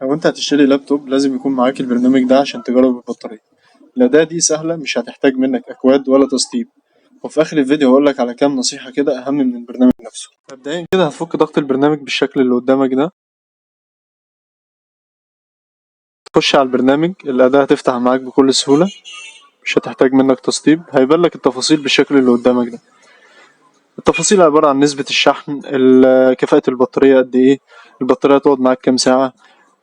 لو انت هتشتري لابتوب لازم يكون معاك البرنامج ده عشان تجرب البطارية. الأداة دي سهلة، مش هتحتاج منك أكواد ولا تسطيب، وفي آخر الفيديو هقولك على كام نصيحة كده أهم من البرنامج نفسه. مبدئيا كده هتفك ضغط البرنامج بالشكل اللي قدامك ده، تخش على البرنامج، الأداة هتفتح معاك بكل سهولة، مش هتحتاج منك تسطيب، هيبان لك التفاصيل بالشكل اللي قدامك ده. التفاصيل عبارة عن نسبة الشحن، كفاءة البطارية قد ايه، البطارية تقعد معاك كام ساعة،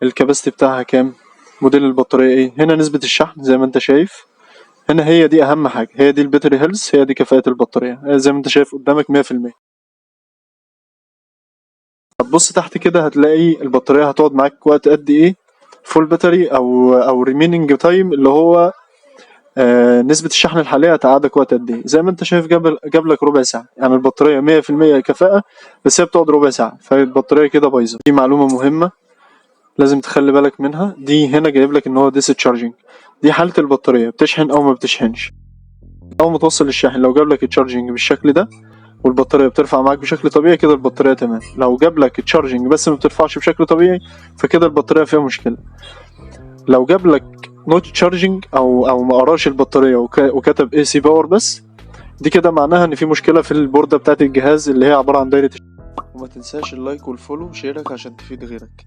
الكباستي بتاعها كام، موديل البطارية ايه، هنا نسبة الشحن زي ما انت شايف، هنا هي دي اهم حاجة، هي دي الباتري هيلث، هي دي كفاءة البطارية زي ما انت شايف قدامك 100%. هتبص تحت كده هتلاقي البطارية هتقعد معاك وقت قد ايه، فول باتري او ريميننج تايم، اللي هو نسبة الشحن الحالية هتقعدك وقت قد ايه. زي ما انت شايف جاب لك ربع ساعة، يعني البطارية 100% كفاءة، بس هي بتقعد ربع ساعة، فالبطارية كده بايظة. دي معلومة مهمة لازم تخلي بالك منها. دي هنا جايب لك ان هو ديس تشارجنج، دي حالة البطارية بتشحن او ما بتشحنش. اول ما توصل للشاحن لو جاب لك تشارجنج بالشكل ده والبطارية بترفع معاك بشكل طبيعي، كده البطارية تمام. لو جاب لك تشارجنج بس ما بترفعش بشكل طبيعي، فكده البطارية فيها مشكلة. لو جاب لك نوت تشارجنج او ما قراش البطارية وكتب اي سي باور بس، دي كده معناها ان في مشكلة في البوردة بتاعت الجهاز اللي هي عبارة عن دايرة. وما تنساش اللايك والفولو وشيرك عشان تفيد غيرك.